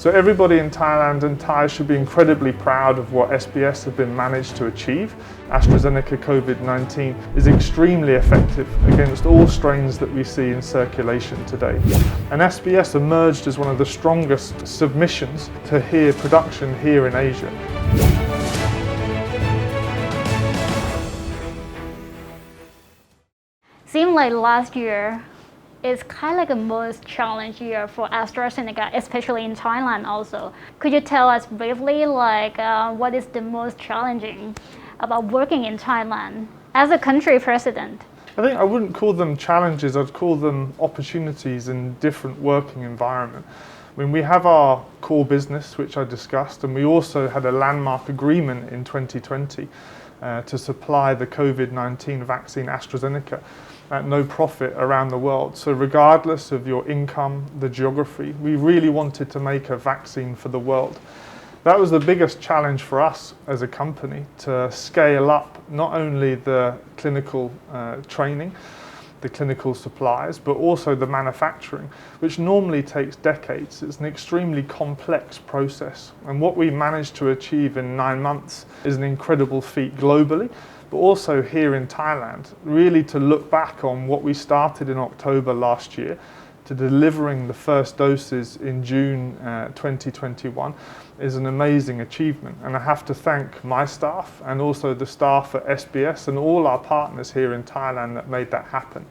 So everybody in Thailand and Thai should be incredibly proud of what SBS have been managed to achieve. AstraZeneca COVID-19 is extremely effective against all strains that we see in circulation today. And SBS emerged as one of the strongest submissions to production here in Asia. Seemed like last year is kind of like the most challenging year for AstraZeneca, especially in Thailand also. Could you tell us briefly what is the most challenging about working in Thailand as a country president? I think I wouldn't call them challenges, I'd call them opportunities in different working environment. I mean, we have our core business, which I discussed, and we also had a landmark agreement in 2020 to supply the COVID-19 vaccine AstraZeneca at no profit around the world. So regardless of your income, the geography, we really wanted to make a vaccine for the world. That was the biggest challenge for us as a company, to scale up not only the clinical training, the clinical supplies, but also the manufacturing, which normally takes decades. It's an extremely complex process. And what we managed to achieve in 9 months is an incredible feat globally, but also here in Thailand, really to look back on what we started in October last year to delivering the first doses in June 2021 is an amazing achievement. And I have to thank my staff and also the staff at SBS and all our partners here in Thailand that made that happen.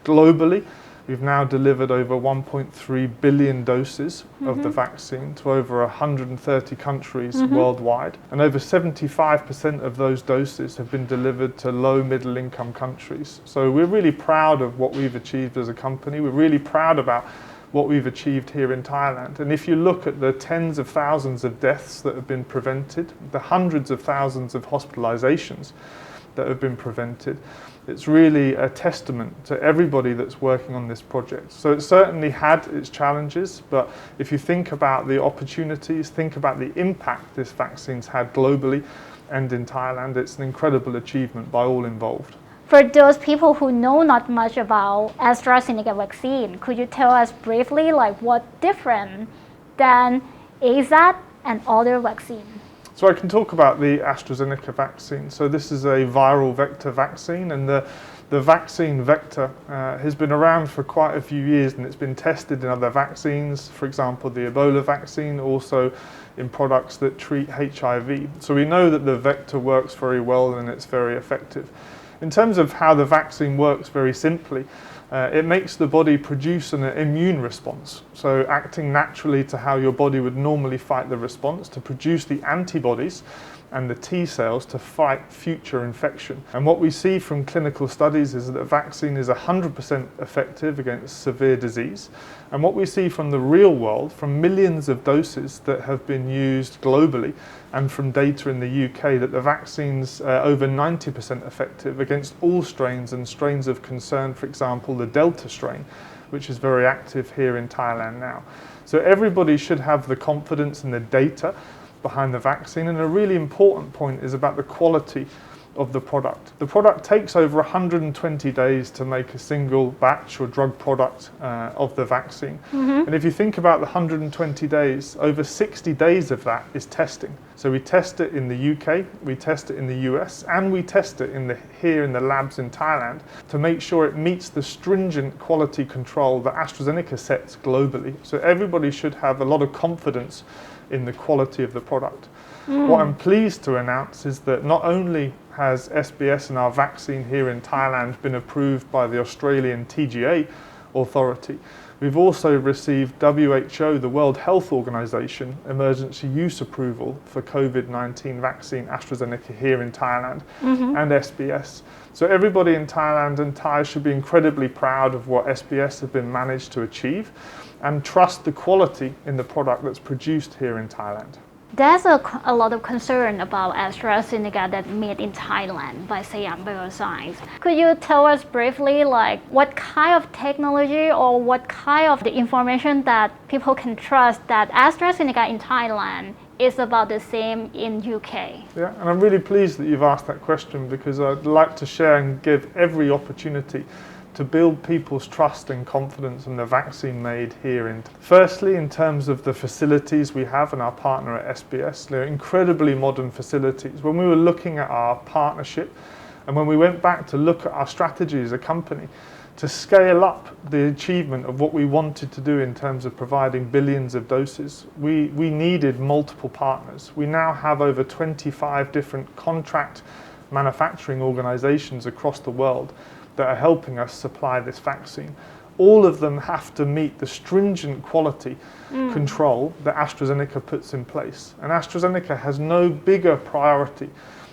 Globally, we've now delivered over 1.3 billion doses of the vaccine to over 130 countries worldwide. And over 75% of those doses have been delivered to low middle income countries. So we're really proud of what we've achieved as a company. We're really proud about what we've achieved here in Thailand. And if you look at the tens of thousands of deaths that have been prevented, the hundreds of thousands of hospitalizations that have been prevented, it's really a testament to everybody that's working on this project. So it certainly had its challenges, but if you think about the opportunities, think about the impact this vaccine's had globally and in Thailand, it's an incredible achievement by all involved. For those people who know not much about AstraZeneca vaccine, could you tell us briefly what's different than AZ and other vaccines? So I can talk about the AstraZeneca vaccine. So this is a viral vector vaccine, and the vaccine vector has been around for quite a few years, and it's been tested in other vaccines, for example the Ebola vaccine, also in products that treat HIV. So we know that the vector works very well and it's very effective. In terms of how the vaccine works very simply, it makes the body produce an immune response. So acting naturally to how your body would normally fight the response, to produce the antibodies and the T cells to fight future infection. And what we see from clinical studies is that the vaccine is 100% effective against severe disease. And what we see from the real world, from millions of doses that have been used globally, and from data in the UK, that the vaccine's over 90% effective against all strains and strains of concern, for example, the Delta strain, which is very active here in Thailand now. So everybody should have the confidence in the data behind the vaccine, and a really important point is about the quality of the product. The product takes over 120 days to make a single batch or drug product of the vaccine. And if you think about the 120 days, over 60 days of that is testing. So we test it in the UK, we test it in the US, and we test it here in the labs in Thailand to make sure it meets the stringent quality control that AstraZeneca sets globally. So everybody should have a lot of confidence in the quality of the product. What I'm pleased to announce is that not only has SBS and our vaccine here in Thailand been approved by the Australian TGA authority, we've also received WHO, the World Health Organization, emergency use approval for COVID-19 vaccine AstraZeneca here in Thailand and SBS. So everybody in Thailand and Thai should be incredibly proud of what SBS have been managed to achieve and trust the quality in the product that's produced here in Thailand. There's a lot of concern about AstraZeneca that made in Thailand by Siam Bioscience. Could you tell us briefly what kind of technology or what kind of the information that people can trust that AstraZeneca in Thailand is about the same in UK? Yeah, and I'm really pleased that you've asked that question, because I'd like to share and give every opportunity to build people's trust and confidence in the vaccine made here. Firstly, in terms of the facilities we have and our partner at SBS, they're incredibly modern facilities. When we were looking at our partnership and when we went back to look at our strategy as a company, to scale up the achievement of what we wanted to do in terms of providing billions of doses, we needed multiple partners. We now have over 25 different contract manufacturing organizations across the world that are helping us supply this vaccine. All of them have to meet the stringent quality control that AstraZeneca puts in place. And AstraZeneca has no bigger priority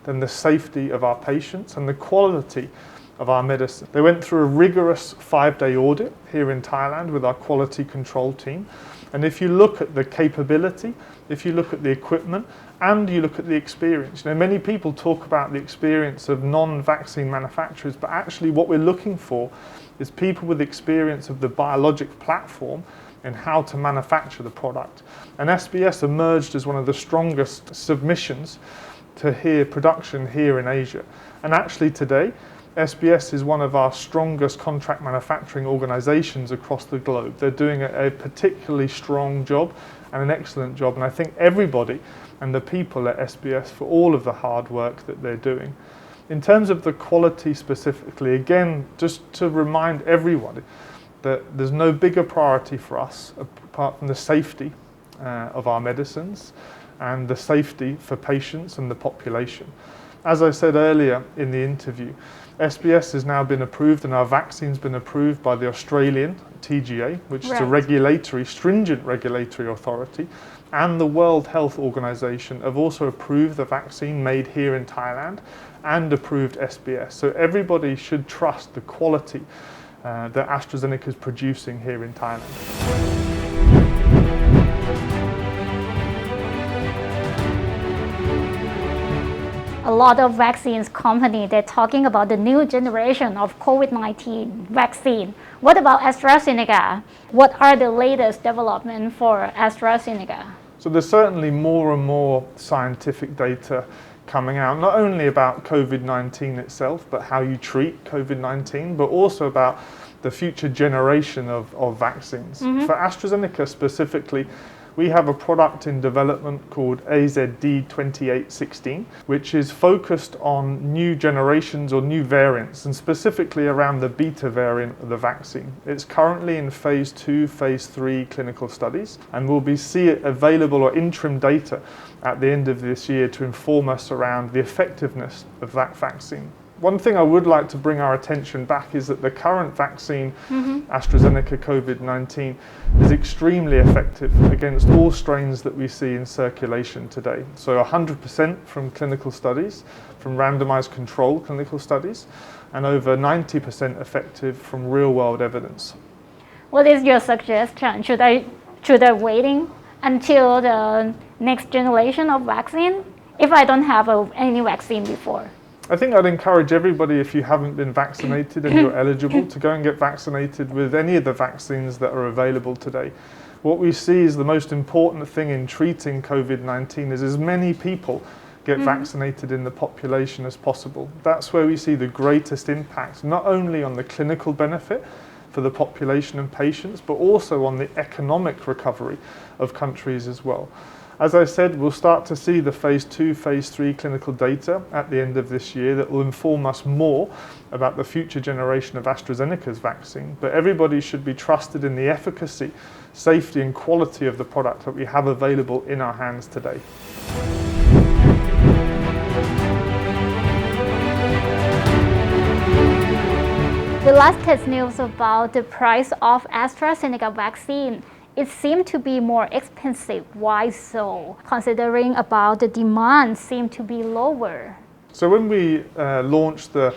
than the safety of our patients and the quality of our medicine. They went through a rigorous 5-day audit here in Thailand with our quality control team. And if you look at the capability, if you look at the equipment, and you look at the experience, many people talk about the experience of non-vaccine manufacturers, but actually what we're looking for is people with experience of the biologic platform and how to manufacture the product. And SBS emerged as one of the strongest submissions to production here in Asia. And actually today, SBS is one of our strongest contract manufacturing organizations across the globe. They're doing a particularly strong job and an excellent job, and I thank everybody and the people at SBS for all of the hard work that they're doing. In terms of the quality specifically, again, just to remind everybody that there's no bigger priority for us apart from the safety of our medicines and the safety for patients and the population. As I said earlier in the interview, SBS has now been approved and our vaccine's been approved by the Australian TGA, which is a stringent regulatory authority, and the World Health Organization have also approved the vaccine made here in Thailand and approved SBS. So everybody should trust the quality that AstraZeneca is producing here in Thailand. A lot of vaccines companies, they're talking about the new generation of COVID-19 vaccine. What about AstraZeneca? What are the latest developments for AstraZeneca? So there's certainly more and more scientific data coming out, not only about COVID-19 itself, but how you treat COVID-19, but also about the future generation of vaccines. For AstraZeneca specifically, we have a product in development called AZD2816, which is focused on new generations or new variants, and specifically around the beta variant of the vaccine. It's currently in phase 2, phase 3 clinical studies, and we'll see it available or interim data at the end of this year to inform us around the effectiveness of that vaccine. One thing I would like to bring our attention back is that the current vaccine, AstraZeneca COVID-19, is extremely effective against all strains that we see in circulation today. So 100% from clinical studies, from randomized control clinical studies, and over 90% effective from real-world evidence. What is your suggestion? Should I waiting until the next generation of vaccine if I don't have any vaccine before? I think I'd encourage everybody, if you haven't been vaccinated and you're eligible, to go and get vaccinated with any of the vaccines that are available today. What we see is the most important thing in treating COVID-19 is as many people get vaccinated in the population as possible. That's where we see the greatest impact, not only on the clinical benefit for the population and patients, but also on the economic recovery of countries as well. As I said, we'll start to see the phase 2, phase 3 clinical data at the end of this year that will inform us more about the future generation of AstraZeneca's vaccine. But everybody should be trusted in the efficacy, safety and quality of the product that we have available in our hands today. The latest news about the price of AstraZeneca vaccine, it seemed to be more expensive. Why so? Considering about the demand seemed to be lower. So when we launched the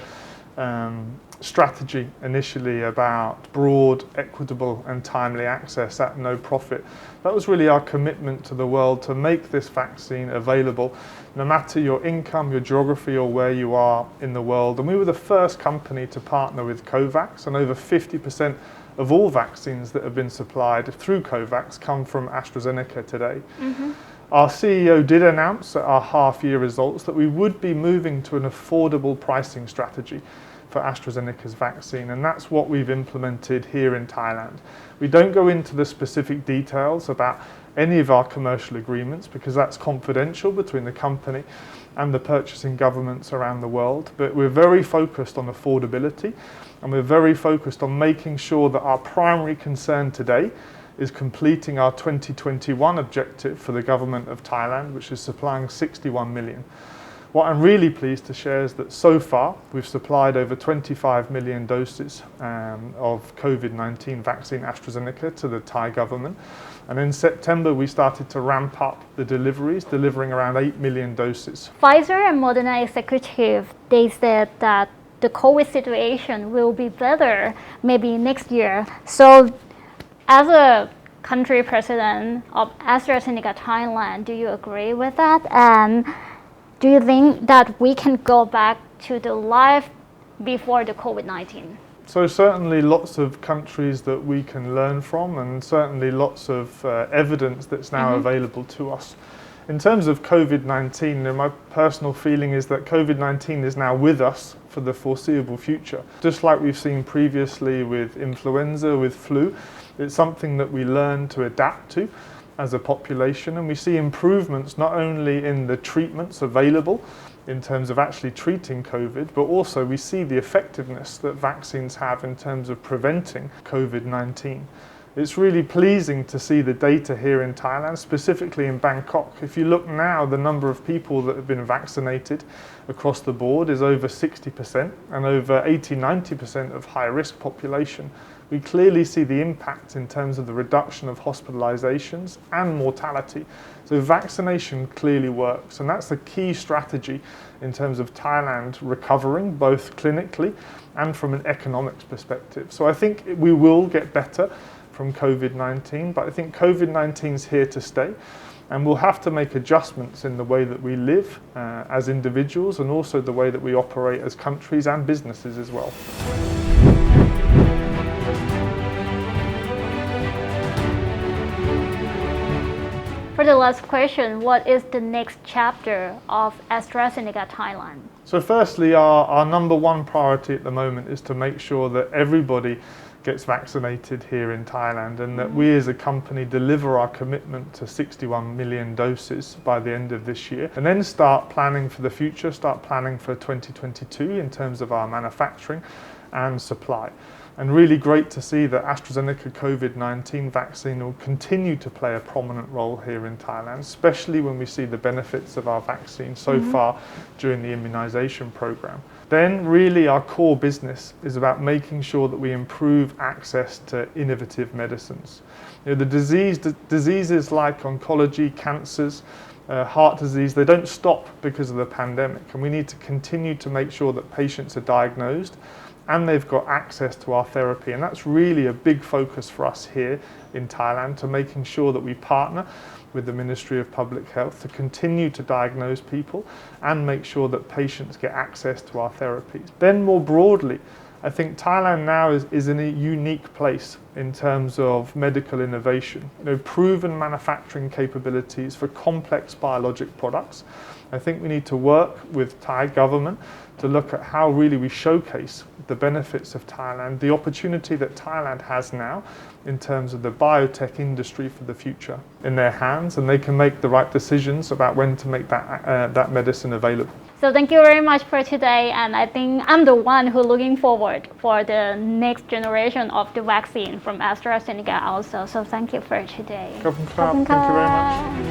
strategy initially about broad, equitable and timely access at no profit, that was really our commitment to the world to make this vaccine available no matter your income, your geography or where you are in the world. And we were the first company to partner with COVAX, and over 50% of all vaccines that have been supplied through COVAX come from AstraZeneca today. Our CEO did announce at our half-year results that we would be moving to an affordable pricing strategy for AstraZeneca's vaccine, and that's what we've implemented here in Thailand. We don't go into the specific details about any of our commercial agreements because that's confidential between the company and the purchasing governments around the world, but we're very focused on affordability, and we're very focused on making sure that our primary concern today is completing our 2021 objective for the government of Thailand, which is supplying 61 million. What I'm really pleased to share is that so far we've supplied over 25 million doses of COVID-19 vaccine AstraZeneca to the Thai government. And in September we started to ramp up the deliveries, delivering around 8 million doses. Pfizer and Moderna executive, they said that the COVID situation will be better maybe next year. So as a country president of AstraZeneca Thailand, do you agree with that? And do you think that we can go back to the life before the COVID-19? So certainly lots of countries that we can learn from, and certainly lots of evidence that's now available to us. In terms of COVID-19, my personal feeling is that COVID-19 is now with us for the foreseeable future. Just like we've seen previously with influenza, with flu, it's something that we learn to adapt to as a population, and we see improvements not only in the treatments available in terms of actually treating COVID, but also we see the effectiveness that vaccines have in terms of preventing COVID-19. It's really pleasing to see the data here in Thailand, specifically in Bangkok. If you look now, the number of people that have been vaccinated across the board is over 60% and over 80-90% of high-risk population. We clearly see the impact in terms of the reduction of hospitalizations and mortality. So vaccination clearly works, and that's the key strategy in terms of Thailand recovering both clinically and from an economics perspective. So I think we will get better from COVID-19, but I think COVID-19 is here to stay, and we'll have to make adjustments in the way that we live as individuals, and also the way that we operate as countries and businesses as well. For the last question, what is the next chapter of AstraZeneca Thailand? So firstly, our number one priority at the moment is to make sure that everybody gets vaccinated here in Thailand, and that we as a company deliver our commitment to 61 million doses by the end of this year, and then start planning for the future, start planning for 2022 in terms of our manufacturing and supply. And really great to see that AstraZeneca COVID-19 vaccine will continue to play a prominent role here in Thailand, especially when we see the benefits of our vaccine so far during the immunization program. Then really our core business is about making sure that we improve access to innovative medicines. You know, the diseases like oncology, cancers, heart disease, they don't stop because of the pandemic, and we need to continue to make sure that patients are diagnosed and they've got access to our therapy. And that's really a big focus for us here in Thailand, to making sure that we partner with the Ministry of Public Health to continue to diagnose people and make sure that patients get access to our therapies. Then more broadly, I think Thailand now is in a unique place in terms of medical innovation. You know, proven manufacturing capabilities for complex biologic products. I think we need to work with Thai government to look at how really we showcase the benefits of Thailand, the opportunity that Thailand has now in terms of the biotech industry for the future in their hands, and they can make the right decisions about when to make that medicine available. So thank you very much for today, and I think I'm the one who looking forward for the next generation of the vaccine from AstraZeneca also. So thank you for today. Thank you very much.